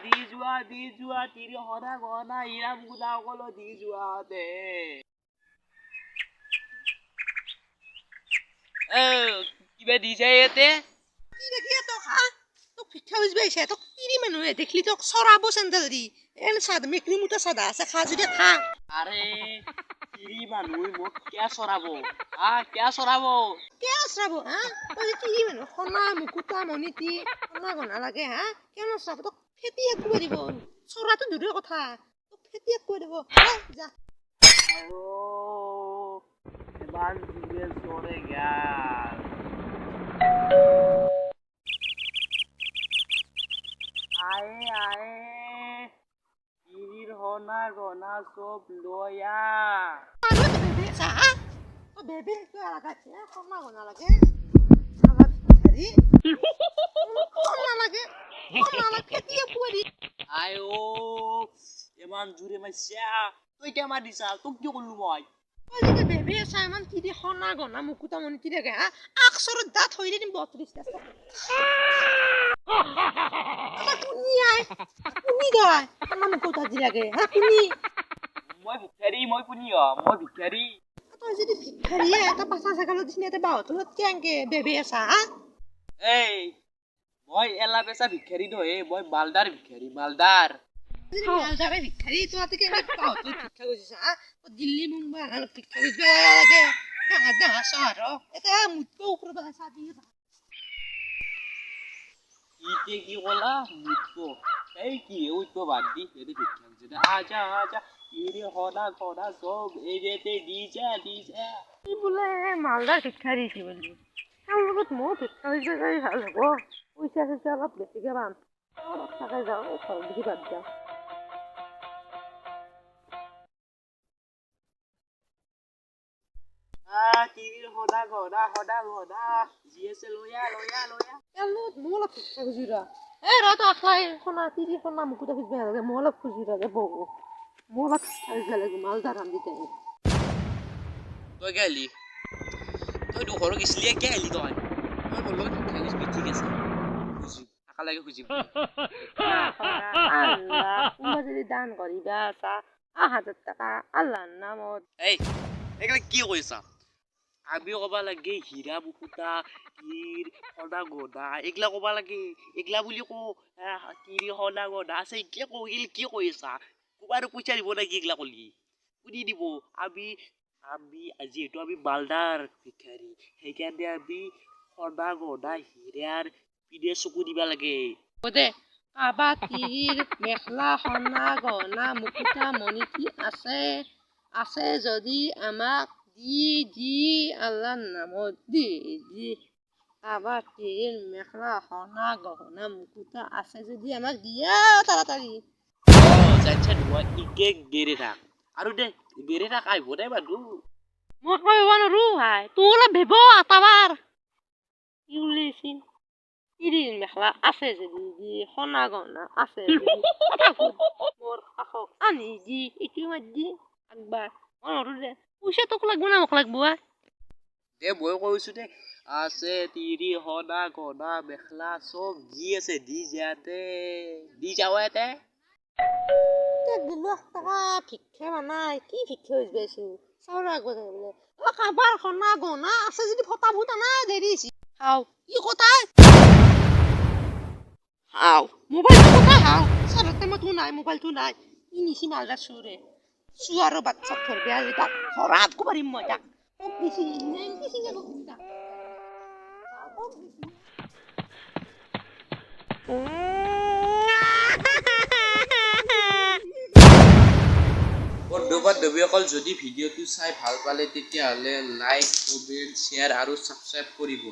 দি যোৱা তিৰি হনা গহনা হীৰা মুকুতা সকলো দি যোৱাতে কিবা দিছে ইয়াতে কি দেখি তোক হা তোক ভিক্ষা বুঝবে আইছে তোক তিৰি মানুহে দেখলি তোক চৰাব চেন্দেল দি এন সাদ মেকলি মুটা সাদা আছে খা যদি খা আরে তিৰি মানুহ মোক কিয়া চৰাব কিয়া চৰাব হা তই তিৰি মানুহ সোণা মুকুতা মণিতি সোণা গহনা লাগে হা কেন চৰাব তোক ফেটি একো দিব চৰাটো দূৰৰ কথা তোক ফেটি একো দিব যা ইমান ধুনীয়া চৰে গাল আয়ে তিৰিৰ হনা গহনা চব লয়া আৰু বেবি চা তো বেবি কি লাগাছে সোণা গহনা লাগে সাদা হেৰি সোণা লাগে ফেটি একো দি আয়ো ইমান জোৰে মাইছা তই কিয় মাৰিছা তোক কি কলো মই আজি বেবি চাইমান কি দি সোণা গহনা মুকুতা মণিতি লাগে হা আকসৰত দাঁত হৈ দিম 32 টা কুনি দয় সোণা মুকুতা দি লাগে হা কুনি মই ভিক্ষাৰী তই যদি ভিক্ষাৰীয়ে এটা পাছা ছাগালত দিছিনে এটা বাহতলত কেংকে বেবি আছা হা এই মই এলা পেছা ভিক্ষাৰী নহয় মই মালদাৰ ভিক্ষাৰী মালদাৰ মালদাৰে ভিক্ষাৰী তোহাতে কেংকে বাহতলত ভিক্ষা কৰিছা হা দিল্লী মুম্বাই আৰু ভিক্ষা কৰিব লাগে ডাঙৰ চহৰ এটা মুতকৈ ওপৰত আছে দিয়ে ইতে কি কলা মুতকো এই কি উঠবো বাদ দি এদি ভিক্ষা যদি আজা ইরে হনা গহনা সব এজেতে দি যা কি বোলে মালদাৰ ভিক্ষাৰী কি বুলি তাৰ লগত মই ভিক্ষা হৈছে যাই ভাল হ'ব পইচা অলপ বেছিকে পাম অলপ থাকে যাওঁ ঘৰ দেখি বাদ যাওঁ তিৰিৰ হনা গহনা যি আছে লয়া মই অলপ ভিক্ষা খুজি ৰ তো আখলাই সোণা তিৰি সোণা মুকুতা খুজিব লাগে মই অলপ খুজি ৰ বহু মই অলপ ভিক্ষা খুজিব লাগে মালদাৰ ৰান্ধিতে তই গেলি তই দুখৰ গেছলিয়ে কে আহিলি তই মই বললো ভিক্ষা খুজিবি ঠিক আছে খুজিম আকালাগে খুজিম আল্লাহ কোনোবা যদি দান কৰিবা চা 1000 টাকা আল্লাহৰ নামত এইগিলা কি কৈছা আমি কবা লাগে হীৰা মুকুতা তিৰ হনা গহনা এইগিলা কবা লাগে এইগিলা বুলি কওঁ তিৰি হনা গহনা আছে এইগিলা কহিল কি কৈছা কোবাৰ পইচা দিব নেকি এইগিলা কলি কোনি দিব আমি যিহেতু আমি মালদাৰ ভিক্ষাৰী সেইকাৰণে আমি হনা গহনা হীৰাৰ পিনে চকু দিবা লাগে দে কাবা তিৰ মেখলা সোণা গহনা মুকুতা মণিতি আছে যদি আমাক দি আল্লাহৰ নামত দি কাবা তিৰ মেখলা সোণা গহনা মুকুতা আছে যদি আমাক দিয়া তাড়াতাড়ি জানছা নোৱা ইকে গেৰে থাক আৰু দে গেৰে থাক আহিব দে মানুহ মই কব নোৱাৰো ভাই তোৰ অলপ ভেব আটাবাৰ কি উলিয়াইছিল তিৰিৰ মেখেলা আছে যদি সোণা গহনা আছে মোৰ কাষক আনি দি ইটো মাৰি একবাৰ মই নৰো দে পইচা তোক লাগব না মোক লাগব দে মই কৈছো দে আছে তিৰি হনা গহনা মেখলা চব যি আছে দি যাওঁতে দিলো টকা ভিক্ষা বানাই কি ভিক্ষা হৈ পাইছো চাউল আগত বোলে কাবাৰ সোণা গহনা আছে যদি ফটা ফুটা নাই দেৰি হাও কি কথাই হাও মোবাইলটো কথা হাও চাৰতে মই তোৰ নাই মোবাইলটো নাই ই নিচি মালদাৰ চুৰে চুৱাৰো বাচ্চা ধৰবে আজি তাক ধৰাত কো পাৰিম মই তাক মোক দিছি নেংকিছি যাব তাক বন্ধু-বান্ধৱীসকল যদি ভিডিঅ'টো চাই ভাল পালে তেতিয়াহ'লে লাইক কমেণ্ট শ্বেয়াৰ আৰু ছাবস্ক্ৰাইব কৰিব